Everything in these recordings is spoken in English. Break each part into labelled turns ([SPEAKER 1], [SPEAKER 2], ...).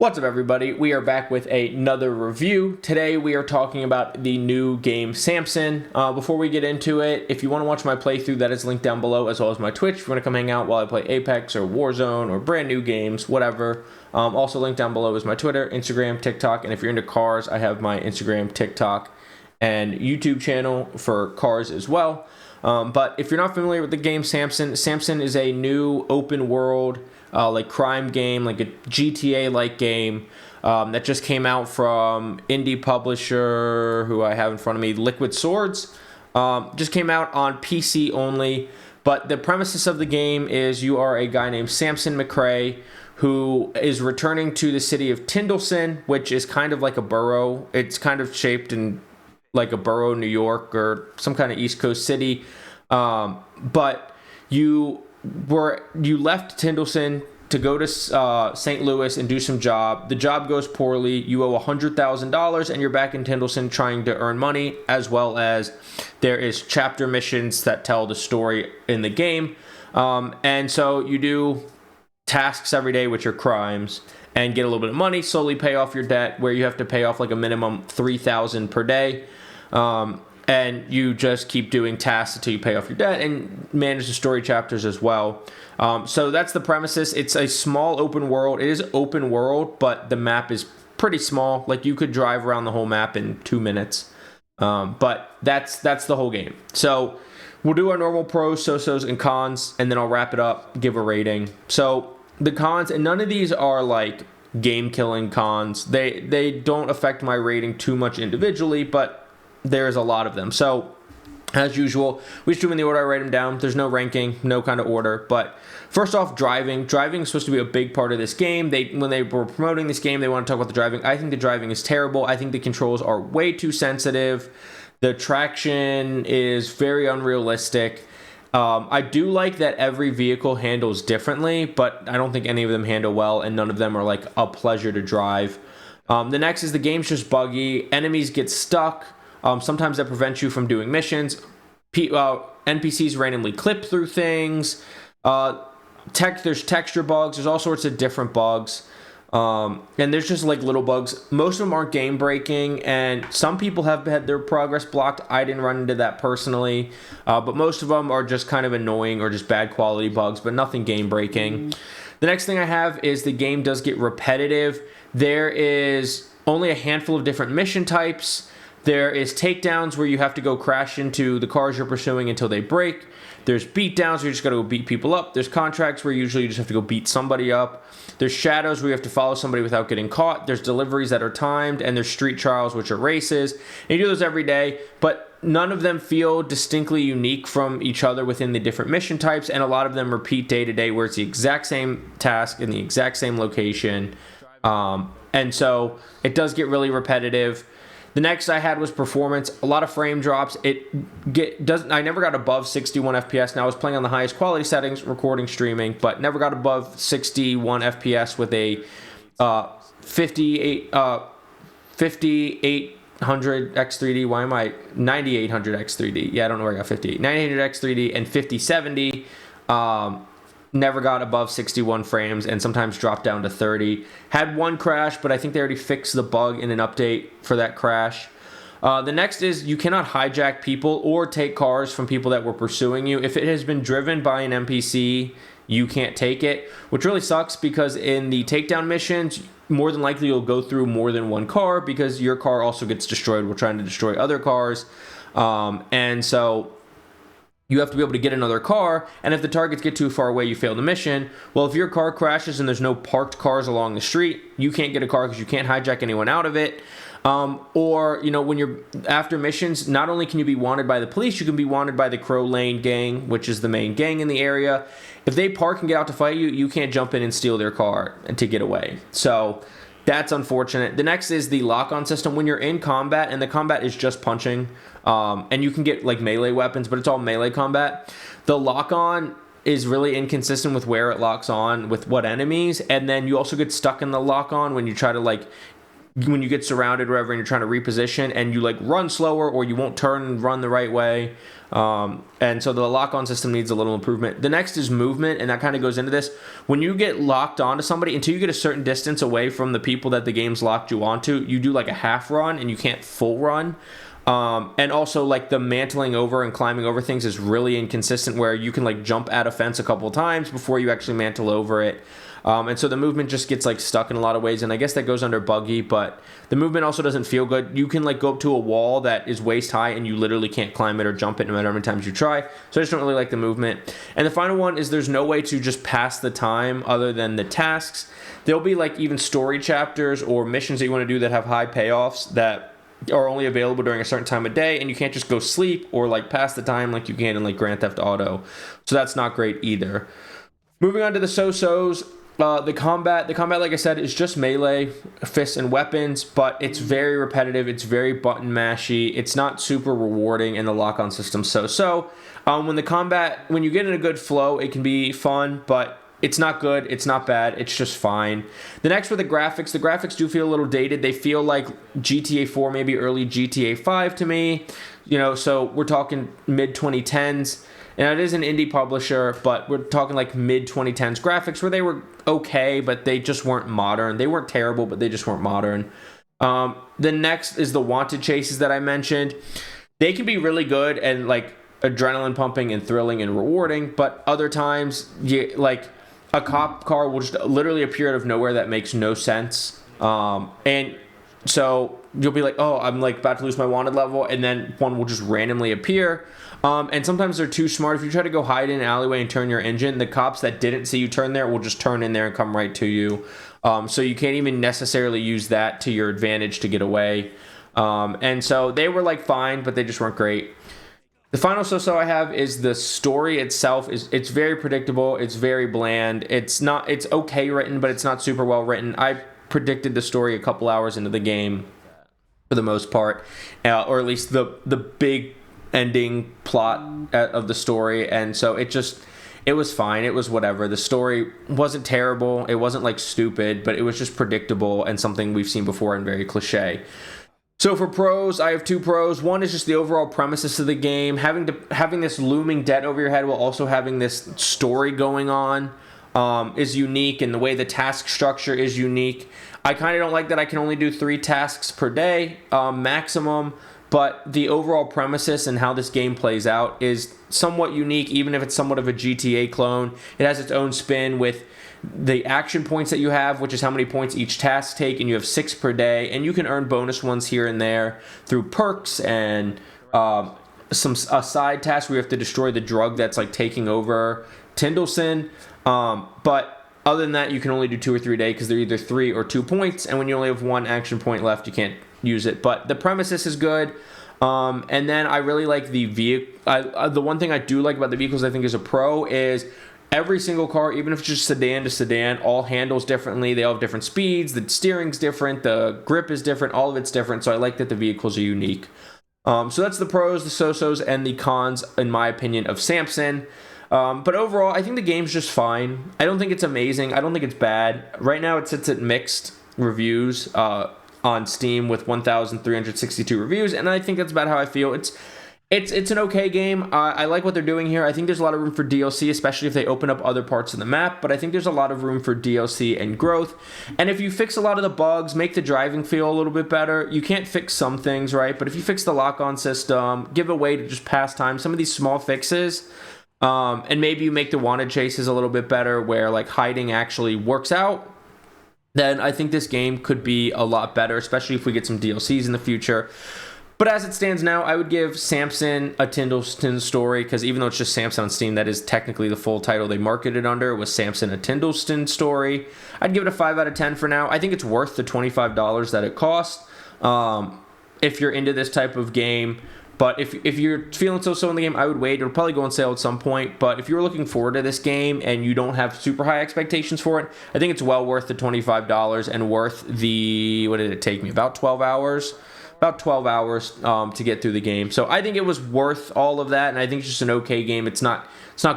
[SPEAKER 1] What's up, everybody? We are back with another review. Today we are talking about the new game Samson. Before we get into it, if you want to watch my playthrough, that is linked down below, as well as my Twitch. If you want to come hang out while I play Apex or Warzone or brand new games, whatever. Also linked down below is my Twitter, Instagram, TikTok, and if you're into cars, I have my Instagram, TikTok, and YouTube channel for cars as well. But if you're not familiar with the game Samson, Samson is a new open world like crime game, like a GTA-like game that just came out from indie publisher who I have in front of me, Liquid Swords. Just came out on PC only, but the premises of the game is you are a guy named Samson McRae who is returning to the city of Tyndallson, which is kind of like a borough. It's kind of shaped in like a borough, New York, or some kind of East Coast city. But you left Tyndallson to go to St. Louis and do some job. The job goes poorly. You owe $100,000, and you're back in Tyndallson trying to earn money, as well as there is chapter missions that tell the story in the game. And so you do tasks every day, which are crimes, and get a little bit of money, slowly pay off your debt, where you have to pay off like a minimum $3,000 per day. And you just keep doing tasks until you pay off your debt and manage the story chapters as well. So that's the premises. It's a small open world. It is open world, but the map is pretty small. Like you could drive around the whole map in 2 minutes. But that's the whole game. So we'll do our normal pros, so-sos, and cons, and then I'll wrap it up, give a rating. So the cons, and none of these are like game-killing cons. They don't affect my rating too much individually, but there's a lot of them. So as usual, we just do them in the order I write them down. There's no ranking, no kind of order. But first off, driving. Driving is supposed to be a big part of this game. When they were promoting this game, they want to talk about the driving. I think the driving is terrible. I think the controls are way too sensitive. The traction is very unrealistic. I do like that every vehicle handles differently, but I don't think any of them handle well, and none of them are like a pleasure to drive. The next is the game's just buggy. Enemies get stuck. Sometimes that prevents you from doing missions. NPCs randomly clip through things. There's texture bugs. There's all sorts of different bugs. And there's just like little bugs. Most of them aren't game breaking, and some people have had their progress blocked. I didn't run into that personally. But most of them are just kind of annoying or just bad quality bugs, but nothing game breaking. The next thing I have is the game does get repetitive. There is only a handful of different mission types. There is takedowns where you have to go crash into the cars you're pursuing until they break. There's beatdowns where you just got to go beat people up. There's contracts where usually you just have to go beat somebody up. There's shadows where you have to follow somebody without getting caught. There's deliveries that are timed, and there's street trials, which are races. And you do those every day, but none of them feel distinctly unique from each other within the different mission types, and a lot of them repeat day to day where it's the exact same task in the exact same location. And so it does get really repetitive. The next I had was performance. A lot of frame drops. I never got above 61 FPS. Now I was playing on the highest quality settings, recording, streaming, but never got above 61 FPS with a 5800 X3D. Why am I 9800 X3D? Yeah, I don't know where I got 58. 9800 X3D and 5070. Never got above 61 frames and sometimes dropped down to 30. Had one crash, but I think they already fixed the bug in an update for that crash. The next is you cannot hijack people or take cars from people that were pursuing you. If it has been driven by an NPC, you can't take it, which really sucks because in the takedown missions, more than likely you'll go through more than one car because your car also gets destroyed while trying to destroy other cars. And so you have to be able to get another car, and if the targets get too far away, you fail the mission. Well, if your car crashes and there's no parked cars along the street, you can't get a car because you can't hijack anyone out of it. Or, when you're after missions, not only can you be wanted by the police, you can be wanted by the Crow Lane gang, which is the main gang in the area. If they park and get out to fight you, you can't jump in and steal their car to get away. So that's unfortunate. The next is the lock-on system. When you're in combat, and the combat is just punching, and you can get like melee weapons, but it's all melee combat. The lock-on is really inconsistent with where it locks on with what enemies, and then you also get stuck in the lock-on when you try to like when you get surrounded or whatever and you're trying to reposition and you like run slower or you won't turn and run the right way. And so the lock-on system needs a little improvement. The next is movement, and that kind of goes into this. When you get locked onto somebody, until you get a certain distance away from the people that the game's locked you onto, you do like a half run and you can't full run. And also like the mantling over and climbing over things is really inconsistent, where you can like jump at a fence a couple of times before you actually mantle over it. And so the movement just gets like stuck in a lot of ways, and I guess that goes under buggy, but the movement also doesn't feel good. You can like go up to a wall that is waist high and you literally can't climb it or jump it no matter how many times you try. So I just don't really like the movement. And the final one is there's no way to just pass the time other than the tasks. There'll be like even story chapters or missions that you want to do that have high payoffs that are only available during a certain time of day, and you can't just go sleep or like pass the time like you can in like Grand Theft Auto. So that's not great either. Moving on to the so-sos. The combat, like I said, is just melee, fists, and weapons, but it's very repetitive. It's very button mashy. It's not super rewarding, and the lock-on system's so-so. When you get in a good flow, it can be fun, but it's not good. It's not bad. It's just fine. The next were the graphics. The graphics do feel a little dated. They feel like GTA 4, maybe early GTA 5 to me. So we're talking mid-2010s. And it is an indie publisher, but we're talking like mid-2010s graphics where they were okay, but they just weren't modern. They weren't terrible, but they just weren't modern. The next is the wanted chases that I mentioned. They can be really good and like adrenaline pumping and thrilling and rewarding, but other times, like a cop car will just literally appear out of nowhere that makes no sense. And so you'll be like, oh, I'm like about to lose my wanted level, and then one will just randomly appear. And sometimes they're too smart. If you try to go hide in an alleyway and turn your engine, the cops that didn't see you turn there will just turn in there and come right to you. So you can't even necessarily use that to your advantage to get away. And so they were like fine, but they just weren't great. The final so-so I have is the story itself. It's very predictable. It's very bland. It's okay written, but it's not super well written. I predicted the story a couple hours into the game for the most part, or at least the big ending plot of the story, and so it was fine. It was whatever. The story wasn't terrible. It wasn't like stupid, but it was just predictable and something we've seen before and very cliche. So for pros, I have two pros. One is just the overall premises of the game. Having this looming debt over your head while also having this story going on is unique, and the way the task structure is unique. I kind of don't like that I can only do 3 tasks per day maximum, but the overall premises and how this game plays out is somewhat unique, even if it's somewhat of a GTA clone. It has its own spin with the action points that you have, which is how many points each task take, and you have 6 per day, and you can earn bonus ones here and there through perks and a side task where you have to destroy the drug that's like taking over Tindleston. But other than that, you can only do 2 or 3 a day because they're either 3 or 2 points, and when you only have 1 action point left, you can't use it. But the premises is good. And then I really like the vehicle. The one thing I do like about the vehicles, I think, is a pro, is every single car, even if it's just sedan to sedan, all handles differently. They all have different speeds. The steering's different. The grip is different. All of it's different. So I like that the vehicles are unique. So that's the pros, the so-sos, and the cons, in my opinion, of Samson. But overall, I think the game's just fine. I don't think it's amazing. I don't think it's bad. Right now, it sits at mixed reviews on Steam with 1,362 reviews, and I think that's about how I feel. It's an okay game. I like what they're doing here. I think there's a lot of room for DLC, especially if they open up other parts of the map, but I think there's a lot of room for DLC and growth. And if you fix a lot of the bugs, make the driving feel a little bit better, you can't fix some things, right? But if you fix the lock-on system, give a way to just pass time, some of these small fixes, and maybe you make the wanted chases a little bit better where like hiding actually works out, then I think this game could be a lot better, especially if we get some DLCs in the future. But as it stands now, I would give Samson a Tindleston story, because even though it's just Samson on Steam, that is technically the full title they marketed under, was Samson a Tindleston story. I'd give it a 5 out of 10 for now. I think it's worth the $25 that it costs if you're into this type of game. But if you're feeling so-so in the game, I would wait. It'll probably go on sale at some point. But if you're looking forward to this game and you don't have super high expectations for it, I think it's well worth the $25 and worth the, what did it take me, about 12 hours? About 12 hours to get through the game. So I think it was worth all of that, and I think it's just an okay game. It's not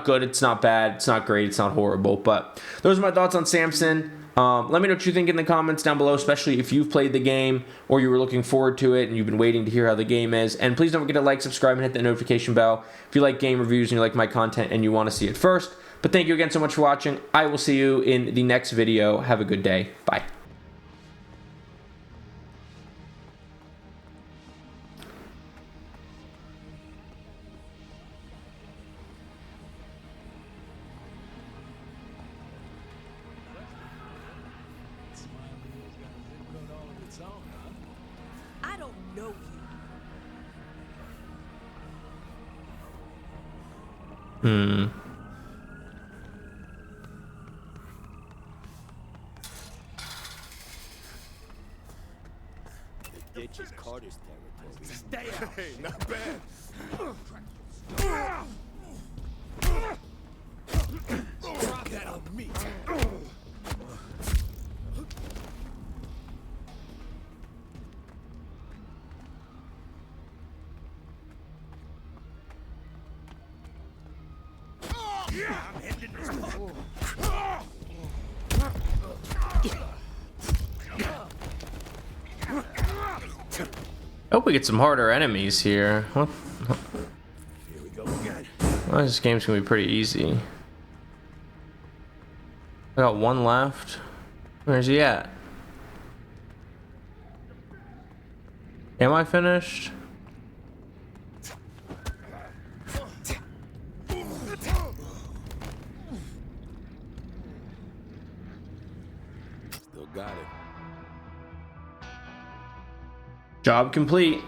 [SPEAKER 1] good, it's not bad, it's not great, it's not horrible. But those are my thoughts on Samson. Let me know what you think in the comments down below, especially if you've played the game or you were looking forward to it and you've been waiting to hear how the game is. And please don't forget to like, subscribe, and hit the notification bell if you like game reviews and you like my content and you want to see it first. But thank you again so much for watching. I will see you in the next video. Have a good day. Bye.
[SPEAKER 2] I don't know you.
[SPEAKER 3] The ditch is Carter's territory.
[SPEAKER 2] Stay out.
[SPEAKER 3] Hey, not bad.
[SPEAKER 2] Drop that on me. I'm heading this
[SPEAKER 1] I hope we get some harder enemies here. What?
[SPEAKER 3] Here we go again.
[SPEAKER 1] Well, this game's gonna be pretty easy. I got one left. Where's he at? Am I finished?
[SPEAKER 3] Still got it.
[SPEAKER 1] Job complete.